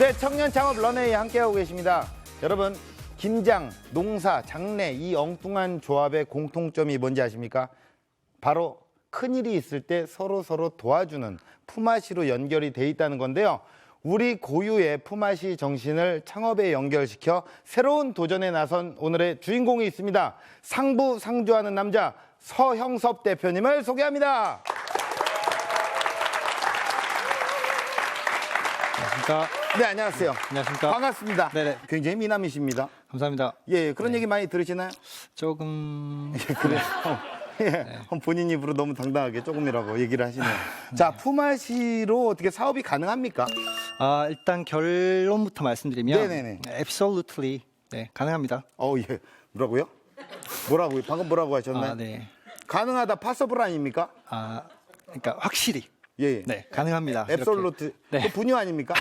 네, 청년 창업 런웨이 함께하고 계십니다. 여러분, 김장, 농사, 장래 이 엉뚱한 조합의 공통점이 뭔지 아십니까? 바로 큰일이 있을 때 서로 도와주는 품앗이로 연결이 돼 있다는 건데요. 우리 고유의 품앗이 정신을 창업에 연결시켜 새로운 도전에 나선 오늘의 주인공이 있습니다. 상부상조하는 남자 서형섭 대표님을 소개합니다. 안녕하십니까. 네, 안녕하세요. 안녕하십니까. 반갑습니다. 네네. 굉장히 미남이십니다. 감사합니다. 예, 그런 얘기 많이 들으시나요? 조금 그래요. 예, 본인 입으로 너무 당당하게 조금이라고 얘기를 하시네요. 자, 품앗이로 어떻게 사업이 가능합니까? 일단 결론부터 말씀드리면 네네네. absolutely 가능합니다. 예. 뭐라고요? 뭐라고요? 방금 뭐라고 하셨나요? 네. 가능하다 파서블 아닙니까? 그러니까 확실히 예. 네, 가능합니다. 앱솔루트. 네. 그 분유 아닙니까?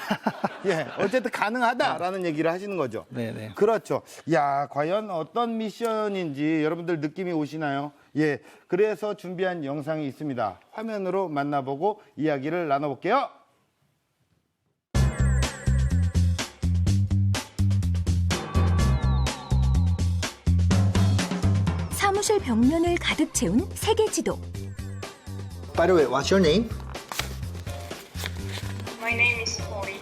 예. 어쨌든 가능하다라는 얘기를 하시는 거죠. 네네. 그렇죠. 야, 과연 어떤 미션인지 여러분들 느낌이 오시나요? 예. 그래서 준비한 영상이 있습니다. 화면으로 만나보고 이야기를 나눠볼게요. 사무실 벽면을 가득 채운 세계 지도. By the way, what's your name? My name is Hori.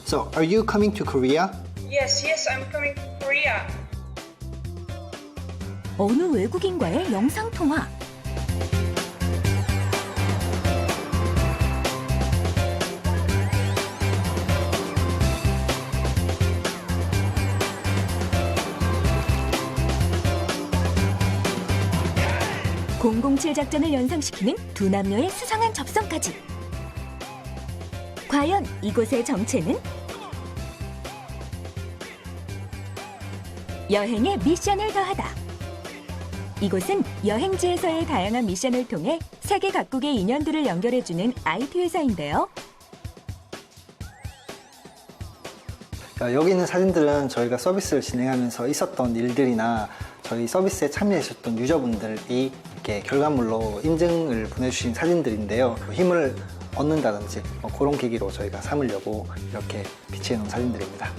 So, are you coming to Korea? Yes, I'm coming to Korea. 어느 외국인과의 영상 통화. (007) 작전을 연상시키는 두 남녀의 수상한 접선까지. 과연 이곳의 정체는? 여행에 미션을 더하다. 이곳은 여행지에서의 다양한 미션을 통해 세계 각국의 인연들을 연결해주는 IT 회사인데요. 여기 있는 사진들은 저희가 서비스를 진행하면서 있었던 일들이나 저희 서비스에 참여하셨던 유저분들이 이렇게 결과물로 인증을 보내주신 사진들인데요. 힘을 얻는다든지 그런 계기로 저희가 삼으려고 이렇게 비치해 놓은 사진들입니다.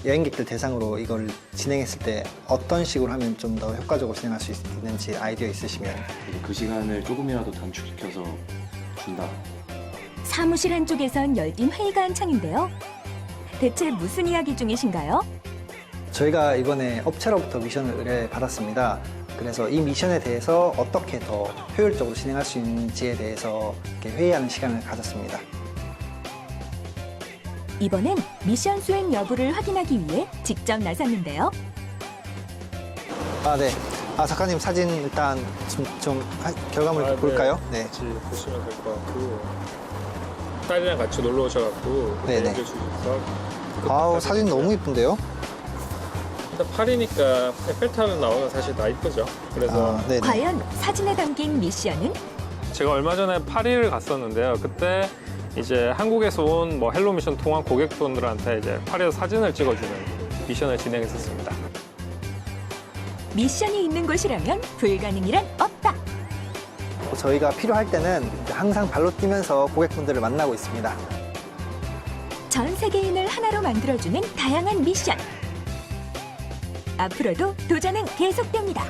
여행객들 대상으로 이걸 진행했을 때 어떤 식으로 하면 좀 더 효과적으로 진행할 수 있는지 아이디어 있으시면. 그 시간을 조금이라도 단축시켜서 준다. 사무실 한쪽에선 열띤 회의가 한창인데요. 대체 무슨 이야기 중이신가요? 저희가 이번에 업체로부터 미션을 의뢰받았습니다. 그래서 이 미션에 대해서 어떻게 더 효율적으로 진행할 수 있는지에 대해서 이렇게 회의하는 시간을 가졌습니다. 이번엔 미션 수행 여부를 확인하기 위해 직접 나섰는데요. 네. 작가님 사진 일단 결과물 볼까요? 네. 같이 보시면 될 것 같고 딸이랑 같이 놀러 오셔갖고 네네. 해주셔서 사진 너무 이쁜데요? 일단 파리니까 에펠탑은 나오면 사실 다 이쁘죠. 그래서 네네. 과연 사진에 담긴 미션은? 제가 얼마 전에 파리를 갔었는데요. 그때 이제 한국에서 온 헬로 미션 통한 고객분들한테 이제 파리에서 사진을 찍어주는 미션을 진행했었습니다. 미션이 있는 곳이라면 불가능이란 없다. 저희가 필요할 때는 항상 발로 뛰면서 고객분들을 만나고 있습니다. 전 세계인을 하나로 만들어주는 다양한 미션. 앞으로도 도전은 계속됩니다.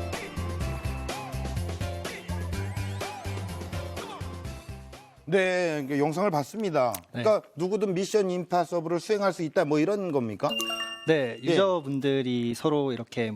네, 영상을 봤습니다. 그러니까 누구든 미션 임파서블을 수행할 수 있다 뭐 이런 겁니까? 네, 유저분들이 서로 이렇게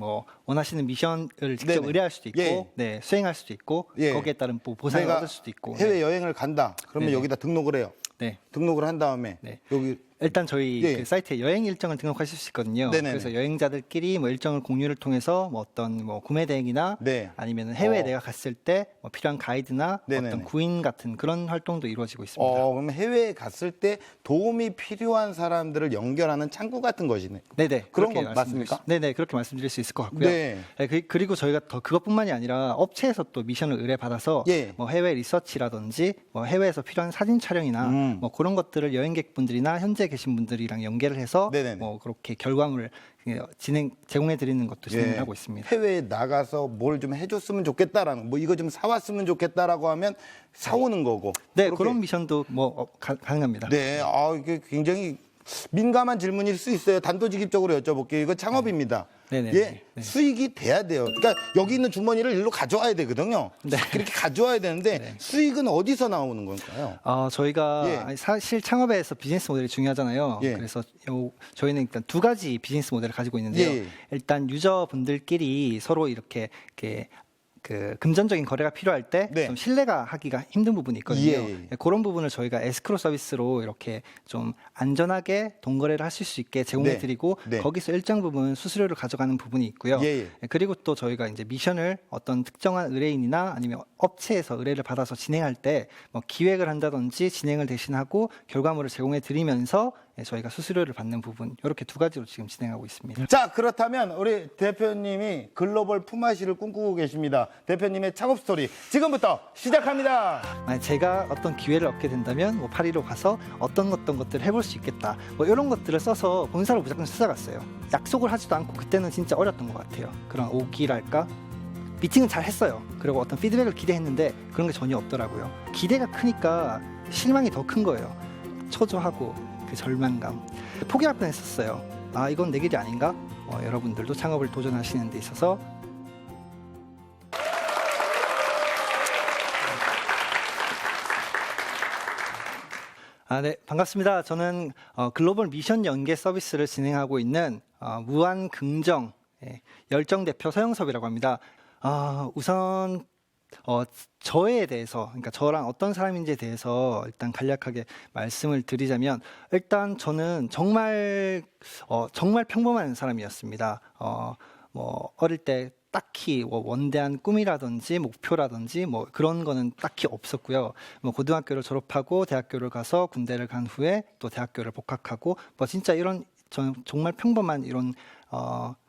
원하시는 미션을 직접 네네. 의뢰할 수도 있고, 예. 수행할 수도 있고, 예. 거기에 따른 보상을 내가 얻을 수도 있고. 해외 여행을 간다. 그러면 네네. 여기다 등록을 해요. 네. 등록을 한 다음에 네. 여기 일단 저희 예. 그 사이트에 여행 일정을 등록하실 수 있거든요. 네네네. 그래서 여행자들끼리 일정을 공유를 통해서 어떤 구매 대행이나 네. 아니면 해외에 내가 갔을 때 필요한 가이드나 네네네. 어떤 구인 같은 그런 활동도 이루어지고 있습니다. 그러면 해외에 갔을 때 도움이 필요한 사람들을 연결하는 창구 같은 것이네. 네네. 그런 그렇게 건 말씀드릴 맞습니까? 네네. 그렇게 말씀드릴 수 있을 것 같고요. 네. 그리고 저희가 더 그것뿐만이 아니라 업체에서 또 미션을 의뢰받아서 예. 해외 리서치라든지 해외에서 필요한 사진 촬영이나 그런 것들을 여행객분들이나 현재 계신 분들이랑 연계를 해서 네네네. 그렇게 결과물을 제공해 드리는 것도 진행을 예. 하고 있습니다. 해외에 나가서 뭘 좀 해줬으면 좋겠다라는 이거 좀 사왔으면 좋겠다라고 하면 사오는 거고. 네, 그렇게. 그런 미션도 가능합니다. 네, 이게 굉장히 민감한 질문일 수 있어요. 단도직입적으로 여쭤볼게요. 이거 창업입니다. 네네. 예, 네. 수익이 돼야 돼요. 그러니까 여기 있는 주머니를 일로 가져와야 되거든요. 네. 그렇게 가져와야 되는데 네. 수익은 어디서 나오는 건가요? 저희가 예. 사실 창업에서 비즈니스 모델이 중요하잖아요. 예. 그래서 저희는 일단 두 가지 비즈니스 모델을 가지고 있는데요. 예. 일단 유저분들끼리 서로 이렇게 그 금전적인 거래가 필요할 때 네. 좀 신뢰가 하기가 힘든 부분이 있거든요. 예. 그런 부분을 저희가 에스크로 서비스로 이렇게 좀 안전하게 돈거래를 하실 수 있게 제공해드리고 네. 네. 거기서 일정 부분 수수료를 가져가는 부분이 있고요. 예. 그리고 또 저희가 이제 미션을 어떤 특정한 의뢰인이나 아니면 업체에서 의뢰를 받아서 진행할 때 뭐 기획을 한다든지 진행을 대신하고 결과물을 제공해 드리면서 저희가 수수료를 받는 부분 이렇게 두 가지로 지금 진행하고 있습니다. 자, 그렇다면 우리 대표님이 글로벌 품앗이를 꿈꾸고 계십니다. 대표님의 창업 스토리 지금부터 시작합니다. 만약 제가 어떤 기회를 얻게 된다면 뭐 파리로 가서 어떤 것들을 해볼 수 있겠다. 뭐 이런 것들을 써서 본사로 무조건 찾아갔어요. 약속을 하지도 않고 그때는 진짜 어렸던 것 같아요. 그런 오기랄까? 미팅은 잘 했어요. 그리고 어떤 피드백을 기대했는데 그런 게 전혀 없더라고요. 기대가 크니까 실망이 더 큰 거예요. 초조하고 그 절망감. 포기할 뻔했었어요. 아, 이건 내 길이 아닌가? 여러분들도 창업을 도전하시는 데 있어서 네, 반갑습니다. 저는 글로벌 미션 연계 서비스를 진행하고 있는 무한 긍정 열정 대표 서영섭이라고 합니다. 우선 저에 대해서, 그러니까 저랑 어떤 사람인지에 대해서 일단 간략하게 말씀을 드리자면, 일단 저는 정말 평범한 사람이었습니다. 뭐 어릴 때 딱히 뭐 원대한 꿈이라든지 목표라든지 뭐 그런 거는 딱히 없었고요. 뭐 고등학교를 졸업하고 대학교를 가서 군대를 간 후에 또 대학교를 복학하고 뭐 진짜 이런 저는 정말 평범한 이런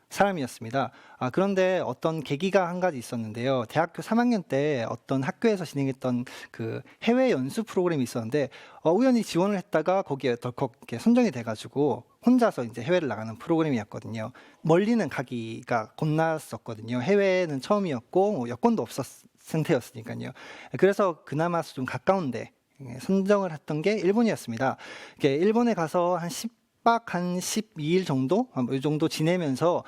사람이었습니다. 그런데 어떤 계기가 한 가지 있었는데요. 대학교 3학년 때 어떤 학교에서 진행했던 그 해외 연수 프로그램이 있었는데 우연히 지원을 했다가 거기에 덜컥 이렇게 선정이 돼가지고 혼자서 이제 해외를 나가는 프로그램이었거든요. 멀리는 가기가 겁났었거든요. 해외는 처음이었고 뭐 여권도 없었 상태였으니까요. 그래서 그나마 좀 가까운데 선정을 했던 게 일본이었습니다. 일본에 가서 한 10박 한 12일 정도? 이 정도 지내면서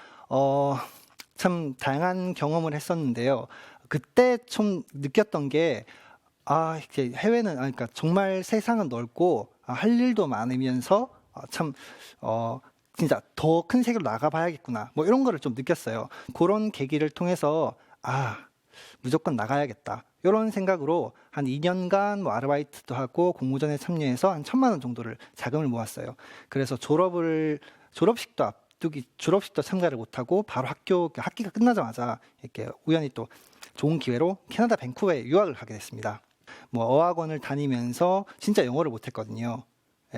참 다양한 경험을 했었는데요. 그때 좀 느꼈던 게 이렇게 해외는 그러니까 정말 세상은 넓고 할 일도 많으면서 참 진짜 더 큰 세계로 나가봐야겠구나. 뭐 이런 거를 좀 느꼈어요. 그런 계기를 통해서 무조건 나가야겠다. 이런 생각으로 한 2년간 뭐 아르바이트도 하고 공모전에 참여해서 한 1,000만 원 정도를 자금을 모았어요. 그래서 졸업식도 참가를 못하고 바로 학기가 끝나자마자 이렇게 우연히 또 좋은 기회로 캐나다 밴쿠버에 유학을 가게 됐습니다. 뭐 어학원을 다니면서 진짜 영어를 못했거든요.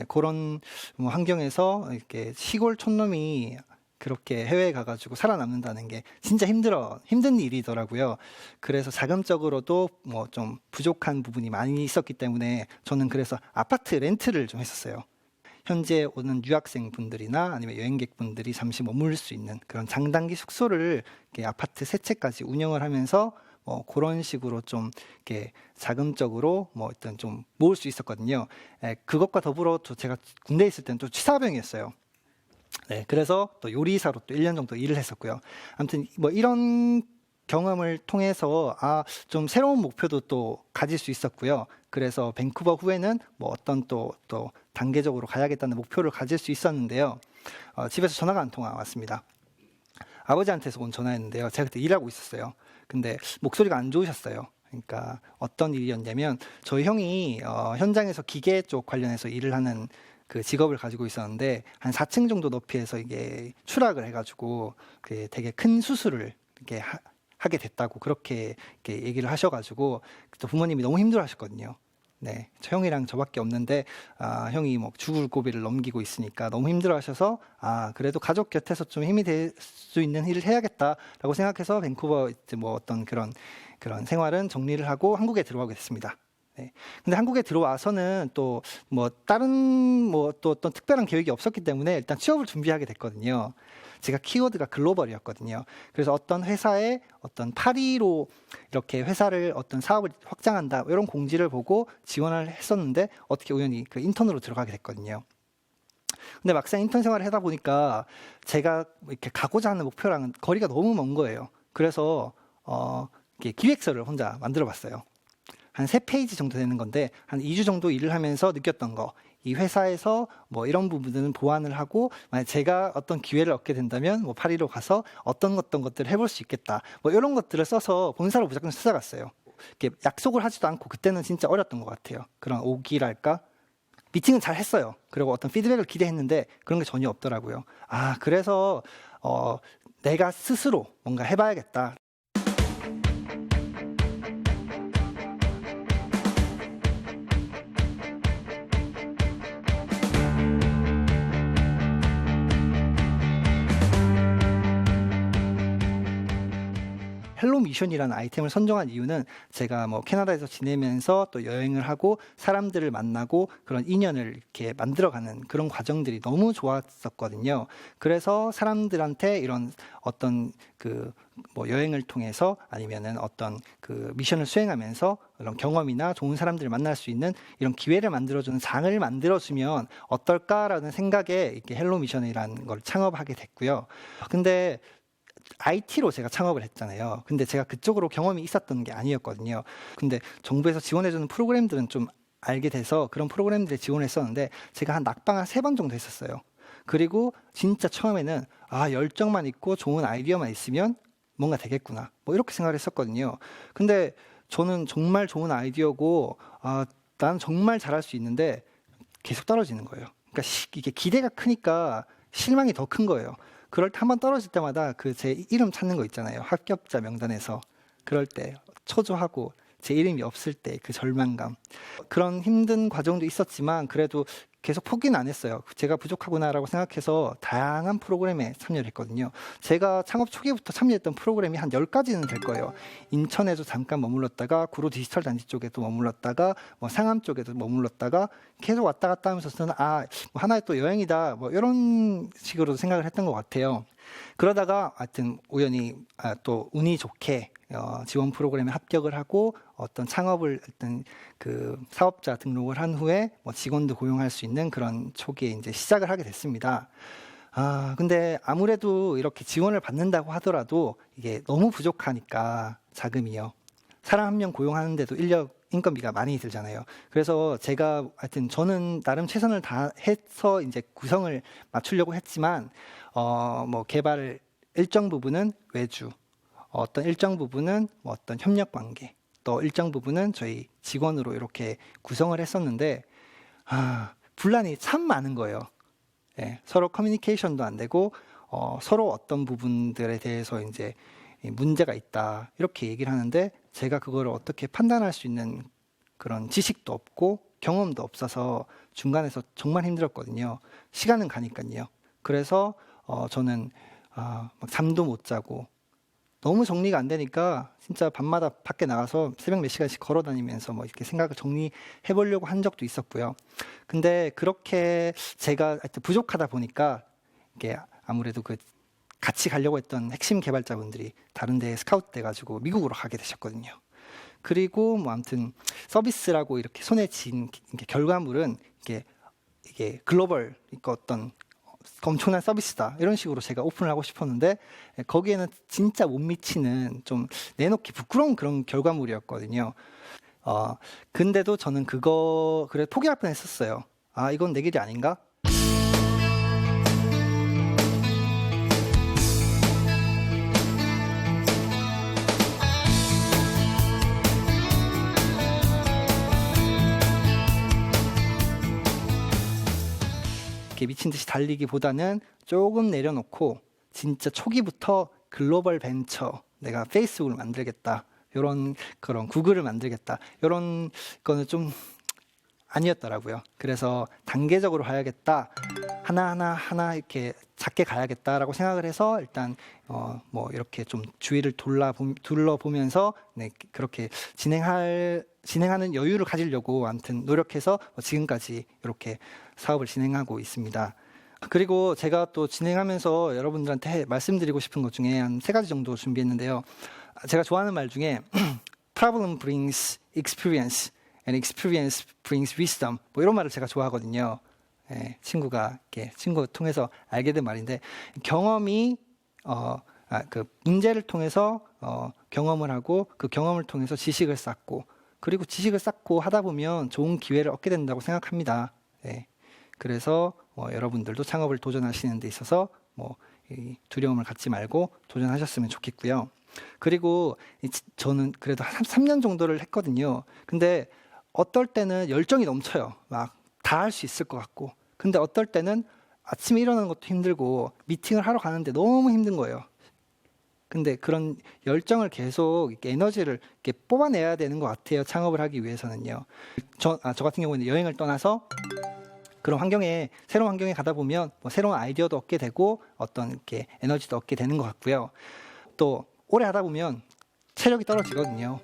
그런 뭐 환경에서 이렇게 시골 촌놈이 그렇게 해외에 가가지고 살아남는다는 게 진짜 힘든 일이더라고요. 그래서 자금적으로도 뭐 좀 부족한 부분이 많이 있었기 때문에 저는 그래서 아파트 렌트를 좀 했었어요. 현재 오는 유학생분들이나 아니면 여행객분들이 잠시 머물 수 있는 그런 장단기 숙소를 이렇게 아파트 3채까지 운영을 하면서 그런 식으로 좀 이렇게 자금적으로 뭐 일단 좀 모을 수 있었거든요. 그것과 더불어 또 제가 군대에 있을 때는 또 취사병이었어요. 네, 그래서 또 요리사로 또 1년 정도 일을 했었고요. 아무튼 뭐 이런 경험을 통해서 좀 새로운 목표도 또 가질 수 있었고요. 그래서 밴쿠버 후에는 뭐 어떤 또 단계적으로 가야겠다는 목표를 가질 수 있었는데요. 집에서 전화가 한 통화 왔습니다. 아버지한테서 온 전화였는데요. 제가 그때 일하고 있었어요. 근데 목소리가 안 좋으셨어요. 그러니까 어떤 일이었냐면 저희 형이 현장에서 기계 쪽 관련해서 일을 하는 그 직업을 가지고 있었는데 한 4층 정도 높이에서 이게 추락을 해가지고 그 되게 큰 수술을 이렇게 하게 됐다고 그렇게 이렇게 얘기를 하셔가지고 또 부모님이 너무 힘들어하셨거든요. 네, 저 형이랑 저밖에 없는데 형이 뭐 죽을 고비를 넘기고 있으니까 너무 힘들어하셔서 그래도 가족 곁에서 좀 힘이 될 수 있는 일을 해야겠다라고 생각해서 밴쿠버 이제 뭐 어떤 그런 생활은 정리를 하고 한국에 들어가게 됐습니다. 네. 근데 한국에 들어와서는 또 뭐 다른 뭐 또 어떤 특별한 계획이 없었기 때문에 일단 취업을 준비하게 됐거든요. 제가 키워드가 글로벌이었거든요. 그래서 어떤 회사에 어떤 파리로 이렇게 회사를 어떤 사업을 확장한다 이런 공지를 보고 지원을 했었는데 어떻게 우연히 그 인턴으로 들어가게 됐거든요. 근데 막상 인턴 생활을 하다 보니까 제가 이렇게 가고자 하는 목표랑은 거리가 너무 먼 거예요. 그래서 이렇게 기획서를 혼자 만들어 봤어요. 한 3페이지 정도 되는 건데 한 2주 정도 일을 하면서 느꼈던 거. 이 회사에서 뭐 이런 부분들은 보완을 하고 만약 제가 어떤 기회를 얻게 된다면 뭐 파리로 가서 어떤 것들을 해볼 수 있겠다. 뭐 이런 것들을 써서 본사로 무조건 찾아갔어요. 이렇게 약속을 하지도 않고 그때는 진짜 어렸던 것 같아요. 그런 오기랄까? 미팅은 잘 했어요. 그리고 어떤 피드백을 기대했는데 그런 게 전혀 없더라고요. 그래서 내가 스스로 뭔가 해봐야겠다. 헬로 미션이라는 아이템을 선정한 이유는 제가 뭐 캐나다에서 지내면서 또 여행을 하고 사람들을 만나고 그런 인연을 이렇게 만들어가는 그런 과정들이 너무 좋았었거든요. 그래서 사람들한테 이런 어떤 그 뭐 여행을 통해서 아니면은 어떤 그 미션을 수행하면서 그런 경험이나 좋은 사람들을 만날 수 있는 이런 기회를 만들어주는 장을 만들어주면 어떨까라는 생각에 이렇게 헬로 미션이라는 걸 창업하게 됐고요. 근데 IT로 제가 창업을 했잖아요. 근데 제가 그쪽으로 경험이 있었던 게 아니었거든요. 근데 정부에서 지원해주는 프로그램들은 좀 알게 돼서 그런 프로그램들에 지원했었는데 제가 한 낙방 한 3번 정도 했었어요. 그리고 진짜 처음에는 열정만 있고 좋은 아이디어만 있으면 뭔가 되겠구나. 뭐 이렇게 생각을 했었거든요. 근데 저는 정말 좋은 아이디어고 난 정말 잘할 수 있는데 계속 떨어지는 거예요. 그러니까 이게 기대가 크니까 실망이 더 큰 거예요. 그럴 때 한 번 떨어질 때마다 그 제 이름 찾는 거 있잖아요. 합격자 명단에서. 그럴 때 초조하고 제 이름이 없을 때 그 절망감. 그런 힘든 과정도 있었지만 그래도 계속 포기는 안 했어요. 제가 부족하구나라고 생각해서 다양한 프로그램에 참여를 했거든요. 제가 창업 초기부터 참여했던 프로그램이 한 10가지는 될 거예요. 인천에도 잠깐 머물렀다가 구로 디지털 단지 쪽에도 머물렀다가 뭐 상암 쪽에도 머물렀다가 계속 왔다 갔다 하면서 저는 뭐 하나의 또 여행이다 뭐 이런 식으로 생각을 했던 것 같아요. 그러다가 하여튼 우연히 또 운이 좋게 지원 프로그램에 합격을 하고 어떤 창업을 어떤 그 사업자 등록을 한 후에 뭐 직원도 고용할 수 있는 그런 초기에 이제 시작을 하게 됐습니다. 근데 아무래도 이렇게 지원을 받는다고 하더라도 이게 너무 부족하니까 자금이요. 사람 한 명 고용하는데도 인건비가 많이 들잖아요. 그래서 제가 하여튼 저는 나름 최선을 다해서 이제 구성을 맞추려고 했지만 뭐 개발 일정 부분은 외주, 어떤 일정 부분은 뭐 어떤 협력 관계, 또 일정 부분은 저희 직원으로 이렇게 구성을 했었는데 분란이 참 많은 거예요. 예, 서로 커뮤니케이션도 안 되고 서로 어떤 부분들에 대해서 이제 문제가 있다 이렇게 얘기를 하는데 제가 그거를 어떻게 판단할 수 있는 그런 지식도 없고 경험도 없어서 중간에서 정말 힘들었거든요. 시간은 가니까요. 그래서 저는 막 잠도 못 자고 너무 정리가 안 되니까 진짜 밤마다 밖에 나가서 새벽 몇 시간씩 걸어 다니면서 뭐 이렇게 생각을 정리해 보려고 한 적도 있었고요. 근데 그렇게 제가 하여튼 부족하다 보니까 이게 아무래도 그 같이 가려고 했던 핵심 개발자분들이 다른 데에 스카우트 돼가지고 미국으로 가게 되셨거든요. 그리고 뭐 아무튼 서비스라고 이렇게 손에 쥔 결과물은 이게 글로벌 어떤 엄청난 서비스다 이런 식으로 제가 오픈을 하고 싶었는데 거기에는 진짜 못 미치는 좀 내놓기 부끄러운 그런 결과물이었거든요. 근데도 저는 그래 포기할 뻔했었어요. 이건 내 길이 아닌가? 미친 듯이 달리기보다는 조금 내려놓고 진짜 초기부터 글로벌 벤처, 내가 페이스북을 만들겠다, 그런 구글을 만들겠다, 이런 거는 좀 아니었더라고요. 그래서 단계적으로 가야겠다, 하나 이렇게 작게 가야겠다라고 생각을 해서 일단 뭐 이렇게 좀 주위를 둘러보면서 그렇게 진행하는 여유를 가지려고 아무튼 노력해서 지금까지 이렇게 사업을 진행하고 있습니다. 그리고 제가 또 진행하면서 여러분들한테 말씀드리고 싶은 것 중에 한 3가지 정도 준비했는데요. 제가 좋아하는 말 중에 Problem brings experience and experience brings wisdom 뭐 이런 말을 제가 좋아하거든요. 예, 친구가 이렇게 친구 통해서 알게 된 말인데 경험이 그 문제를 통해서 경험을 하고 그 경험을 통해서 지식을 쌓고 그리고 지식을 쌓고 하다 보면 좋은 기회를 얻게 된다고 생각합니다. 예. 그래서 여러분들도 창업을 도전하시는 데 있어서 이 두려움을 갖지 말고 도전하셨으면 좋겠고요. 그리고 저는 그래도 한 3년 정도를 했거든요. 근데 어떨 때는 열정이 넘쳐요. 막 다 할 수 있을 것 같고. 근데 어떨 때는 아침에 일어나는 것도 힘들고 미팅을 하러 가는데 너무 힘든 거예요. 근데 그런 열정을 계속 이렇게 에너지를 이렇게 뽑아내야 되는 것 같아요. 창업을 하기 위해서는요. 저 같은 경우는 여행을 떠나서 그런 환경에 새로운 환경에 가다 보면 새로운 아이디어도 얻게 되고 어떤 이렇게 에너지도 얻게 되는 것 같고요. 또 오래 하다 보면 체력이 떨어지거든요.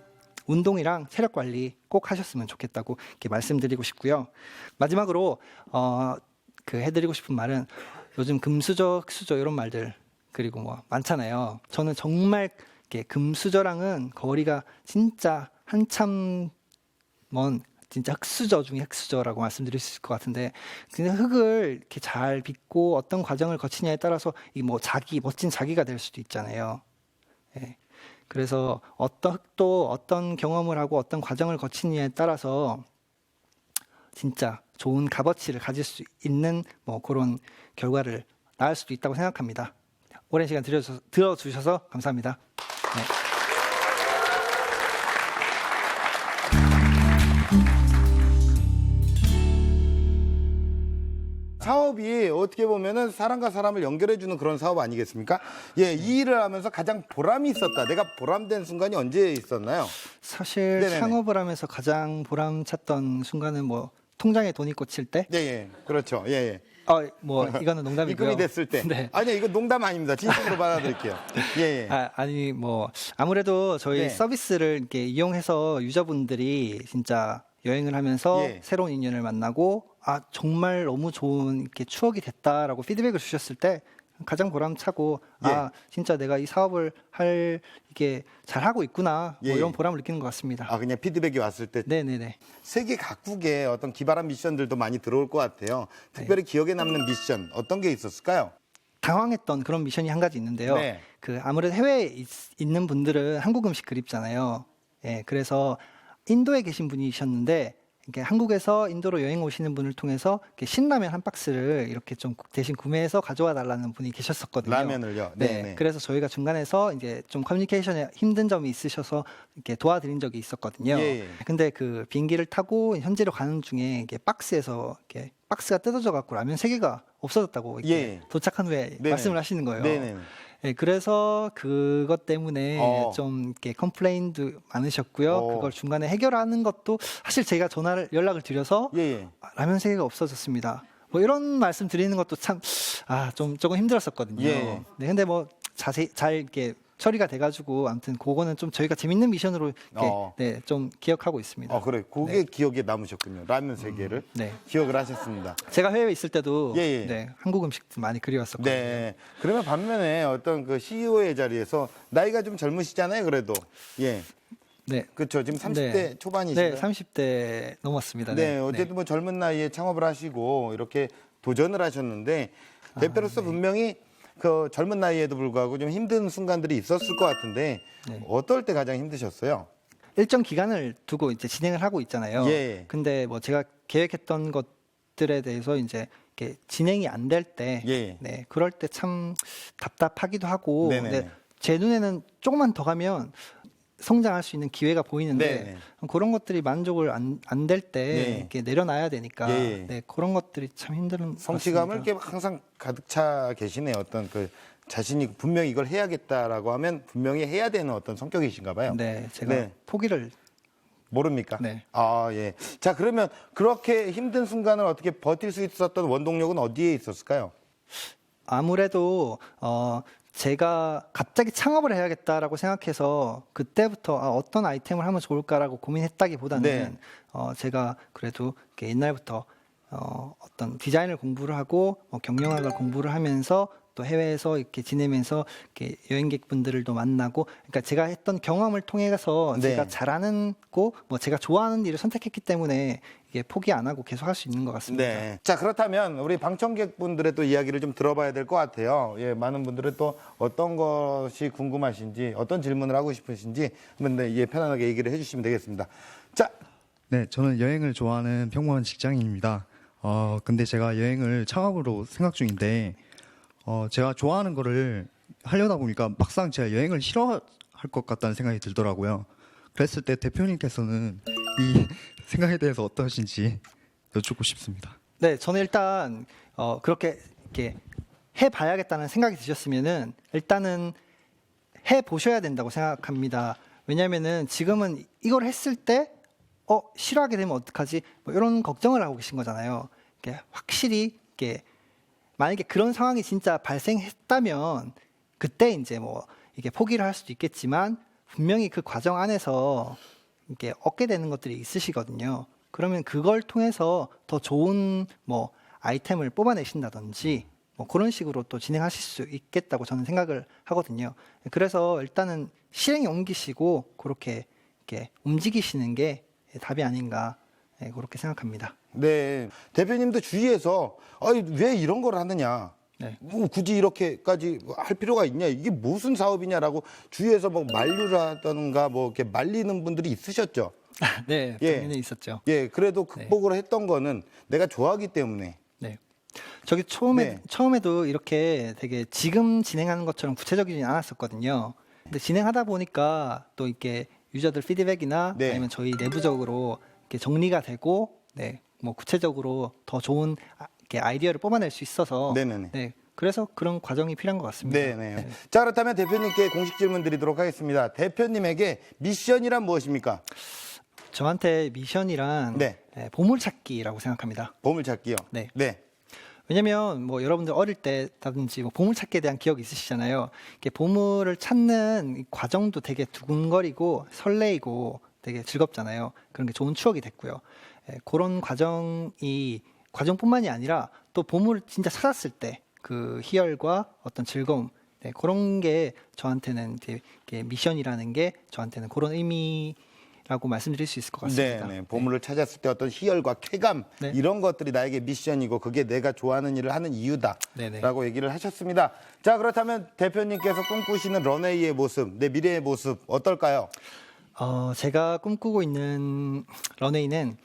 운동이랑 체력 관리 꼭 하셨으면 좋겠다고 이렇게 말씀드리고 싶고요. 마지막으로 해드리고 싶은 말은 요즘 금수저, 흑수저 이런 말들 그리고 많잖아요. 저는 정말 이렇게 금수저랑은 거리가 진짜 한참 먼 진짜 흑수저 중에 흑수저라고 말씀드릴 수 있을 것 같은데 그냥 흙을 이렇게 잘 빚고 어떤 과정을 거치냐에 따라서 이 멋진 자기가 될 수도 있잖아요. 예. 그래서 어떤 흙도 어떤 경험을 하고 어떤 과정을 거치느냐에 따라서 진짜 좋은 값어치를 가질 수 있는 그런 결과를 낳을 수도 있다고 생각합니다. 오랜 시간 들어주셔서 감사합니다. 네. 사업이 어떻게 보면은 사람과 사람을 연결해주는 그런 사업 아니겠습니까? 예, 이 일을 하면서 가장 보람이 있었다. 내가 보람된 순간이 언제 있었나요? 사실 네네네. 창업을 하면서 가장 보람찼던 순간은 통장에 돈이 꽂힐 때? 예, 그렇죠. 예. 이거는 농담이고요. 입금이 됐을 때. 네. 아니요, 이거 농담 아닙니다. 진심으로 받아들일게요. 예. 아무래도 저희 네. 서비스를 이렇게 이용해서 유저분들이 진짜 여행을 하면서 예. 새로운 인연을 만나고 정말 너무 좋은 이렇게 추억이 됐다라고 피드백을 주셨을 때 가장 보람차고 예. 진짜 내가 이 사업을 이게 잘 하고 있구나 예. 이런 보람을 느끼는 것 같습니다. 그냥 피드백이 왔을 때 네네네. 세계 각국의 어떤 기발한 미션들도 많이 들어올 것 같아요. 특별히 기억에 남는 미션 어떤 게 있었을까요? 당황했던 그런 미션이 한 가지 있는데요. 네. 아무래도 해외에 있는 분들은 한국 음식 그립잖아요. 예, 그래서 인도에 계신 분이셨는데 이렇게 한국에서 인도로 여행 오시는 분을 통해서 이렇게 신라면 한 박스를 이렇게 좀 대신 구매해서 가져와 달라는 분이 계셨었거든요. 라면을요? 네. 네네. 그래서 저희가 중간에서 이제 좀 커뮤니케이션에 힘든 점이 있으셔서 이렇게 도와드린 적이 있었거든요. 예. 근데 그 비행기를 타고 현지로 가는 중에 이게 박스에서 이렇게 박스가 뜯어져 갖고 라면 3개가 없어졌다고 이렇게 예. 도착한 후에 네네. 말씀을 하시는 거예요. 네네. 네, 그래서 그것 때문에 좀 이렇게 컴플레인도 많으셨고요. 그걸 중간에 해결하는 것도 사실 제가 연락을 드려서 예. 라면 3개가 없어졌습니다. 이런 말씀 드리는 것도 참 조금 힘들었었거든요. 예. 네, 근데 자세히 잘 이렇게 처리가 돼가지고 아무튼 그거는 좀 저희가 재밌는 미션으로 이렇게 좀 기억하고 있습니다. 그래. 그게 네. 기억에 남으셨군요. 라면 3개를 네. 기억을 하셨습니다. 제가 해외에 있을 때도 예. 네, 한국 음식도 많이 그리웠었거든요. 네. 그러면 반면에 어떤 그 CEO의 자리에서 나이가 좀 젊으시잖아요, 그래도. 예. 네. 그렇죠. 지금 30대 네. 초반이시죠? 네, 30대 넘었습니다. 네. 어쨌든 젊은 나이에 창업을 하시고 이렇게 도전을 하셨는데 대표로서 분명히 그 젊은 나이에도 불구하고 좀 힘든 순간들이 있었을 것 같은데 네. 어떨 때 가장 힘드셨어요? 일정 기간을 두고 이제 진행을 하고 있잖아요. 예. 근데 제가 계획했던 것들에 대해서 이제 이렇게 진행이 안 될 때, 예. 네, 그럴 때 참 답답하기도 하고, 네네. 근데 제 눈에는 조금만 더 가면 성장할 수 있는 기회가 보이는데 네네. 그런 것들이 만족을 안 될 때 네. 이렇게 내려놔야 되니까 예. 네, 그런 것들이 참 힘든 것 성취감을 같습니다. 이렇게 항상 가득 차 계시네요. 어떤 그 자신이 분명히 이걸 해야겠다라고 하면 분명히 해야 되는 어떤 성격이신가 봐요. 네, 제가 네. 포기를 모릅니까? 네. 예. 자, 그러면 그렇게 힘든 순간을 어떻게 버틸 수 있었던 원동력은 어디에 있었을까요? 아무래도 제가 갑자기 창업을 해야겠다라고 생각해서 그때부터 어떤 아이템을 하면 좋을까라고 고민했다기보다는 네. 제가 그래도 이렇게 옛날부터 어떤 디자인을 공부를 하고 경영학을 공부를 하면서 또 해외에서 이렇게 지내면서 이렇게 여행객분들도 만나고, 그러니까 제가 했던 경험을 통해서 네. 제가 잘하는 거, 뭐 제가 좋아하는 일을 선택했기 때문에 이게 포기 안 하고 계속 할 수 있는 것 같습니다. 네. 자, 그렇다면 우리 방청객분들의 또 이야기를 좀 들어봐야 될 것 같아요. 예, 많은 분들은 또 어떤 것이 궁금하신지, 어떤 질문을 하고 싶으신지 한번 네, 예, 편안하게 얘기를 해주시면 되겠습니다. 자, 네, 저는 여행을 좋아하는 평범한 직장인입니다. 근데 제가 여행을 창업으로 생각 중인데, 제가 좋아하는 거를 하려다 보니까 막상 제가 여행을 싫어할 것 같다는 생각이 들더라고요. 그랬을 때 대표님께서는 이 생각에 대해서 어떠신지 여쭙고 싶습니다. 네, 저는 일단 그렇게 이렇게 해봐야겠다는 생각이 드셨으면은 일단은 해보셔야 된다고 생각합니다. 왜냐하면은 지금은 이걸 했을 때 싫어하게 되면 어떡하지? 뭐 이런 걱정을 하고 계신 거잖아요. 이게 확실히 이게 만약에 그런 상황이 진짜 발생했다면 그때 이제 뭐 이게 포기를 할 수도 있겠지만 분명히 그 과정 안에서 이렇게 얻게 되는 것들이 있으시거든요. 그러면 그걸 통해서 더 좋은 뭐 아이템을 뽑아내신다든지 뭐 그런 식으로 또 진행하실 수 있겠다고 저는 생각을 하거든요. 그래서 일단은 실행에 옮기시고 그렇게 이렇게 움직이시는 게 답이 아닌가 그렇게 생각합니다. 네. 대표님도 주위에서 왜 이런 걸 하느냐. 네. 뭐 굳이 이렇게까지 할 필요가 있냐. 이게 무슨 사업이냐라고 주위에서 뭐 만류를 하던가 뭐 이렇게 말리는 분들이 있으셨죠. 네, 예. 당연히 있었죠. 예, 그래도 극복을 했던 거는 내가 좋아하기 때문에. 네. 저기 네. 처음에도 이렇게 되게 지금 진행하는 것처럼 구체적이지 않았었거든요. 근데 진행하다 보니까 또 이렇게 유저들 피드백이나 네. 아니면 저희 내부적으로 이렇게 정리가 되고, 네, 뭐 구체적으로 더 좋은 이렇게 아이디어를 뽑아낼 수 있어서, 네네네. 네, 그래서 그런 과정이 필요한 것 같습니다. 네네. 자, 그렇다면 대표님께 공식 질문 드리도록 하겠습니다. 대표님에게 미션이란 무엇입니까? 저한테 미션이란 네. 보물찾기라고 생각합니다. 보물찾기요. 네. 네. 왜냐면 뭐 여러분들 어릴 때라든지 뭐 보물찾기에 대한 기억이 있으시잖아요. 이렇게 보물을 찾는 이 과정도 되게 두근거리고 설레이고 되게 즐겁잖아요. 그런 게 좋은 추억이 됐고요. 그런 과정뿐만이 아니라 또 보물을 진짜 찾았을 때 그 희열과 어떤 즐거움, 네, 그런 게 저한테는 되게 미션이라는 게 저한테는 그런 의미라고 말씀드릴 수 있을 것 같습니다. 네, 보물을 찾았을 때 어떤 희열과 쾌감 네. 이런 것들이 나에게 미션이고 그게 내가 좋아하는 일을 하는 네네. 이유다라고 얘기를 하셨습니다. 자, 그렇다면 대표님께서 꿈꾸시는 런웨이의 모습, 내 미래의 모습 어떨까요? 제가 꿈꾸고 있는 런웨이는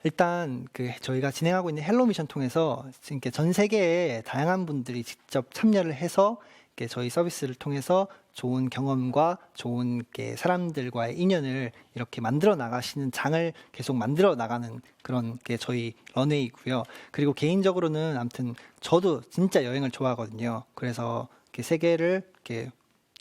일단 저희가 진행하고 있는 헬로 미션 통해서 이렇게 전 세계의 다양한 분들이 직접 참여를 해서 이렇게 저희 서비스를 통해서 좋은 경험과 좋은 이렇게 사람들과의 인연을 이렇게 만들어 나가시는 장을 계속 만들어 나가는 그런 게 저희 런웨이고요. 그리고 개인적으로는 아무튼 저도 진짜 여행을 좋아하거든요. 그래서 이렇게 세계를 이렇게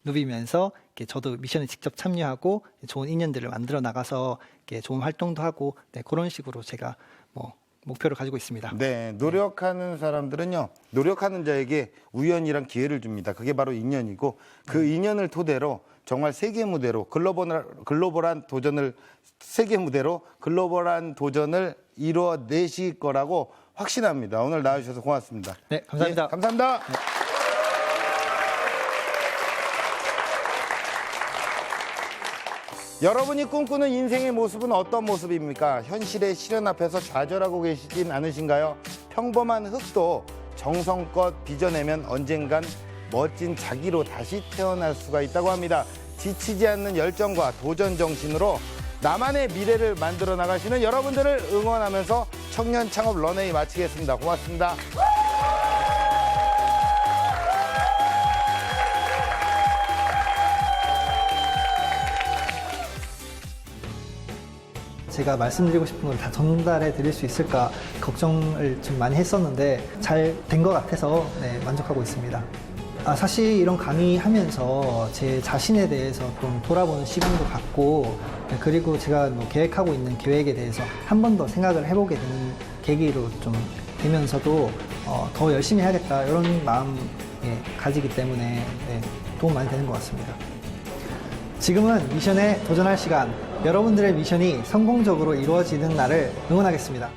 누비면서 이렇게 저도 미션에 직접 참여하고 좋은 인연들을 만들어 나가서 이렇게 좋은 활동도 하고, 네, 그런 식으로 제가 뭐 목표를 가지고 있습니다. 네, 노력하는 사람들은요, 노력하는 자에게 우연이란 기회를 줍니다. 그게 바로 인연이고, 그 인연을 토대로 정말 세계 무대로 글로벌한 도전을 세계 무대로 글로벌한 도전을 이루어내실 거라고 확신합니다. 오늘 나와주셔서 고맙습니다. 네, 감사합니다. 예, 감사합니다. 여러분이 꿈꾸는 인생의 모습은 어떤 모습입니까? 현실의 시련 앞에서 좌절하고 계시진 않으신가요? 평범한 흙도 정성껏 빚어내면 언젠간 멋진 자기로 다시 태어날 수가 있다고 합니다. 지치지 않는 열정과 도전 정신으로 나만의 미래를 만들어 나가시는 여러분들을 응원하면서 청년 창업 런웨이 마치겠습니다. 고맙습니다. 제가 말씀드리고 싶은 걸 다 전달해 드릴 수 있을까 걱정을 좀 많이 했었는데 잘 된 것 같아서, 네, 만족하고 있습니다. 사실 이런 강의하면서 제 자신에 대해서 좀 돌아보는 시간도 갖고, 네, 그리고 제가 뭐 계획하고 있는 계획에 대해서 한 번 더 생각을 해보게 되는 계기로 좀 되면서도 더 열심히 해야겠다 이런 마음 가지기 때문에, 네, 도움 많이 되는 것 같습니다. 지금은 미션에 도전할 시간, 여러분들의 미션이 성공적으로 이루어지는 날을 응원하겠습니다.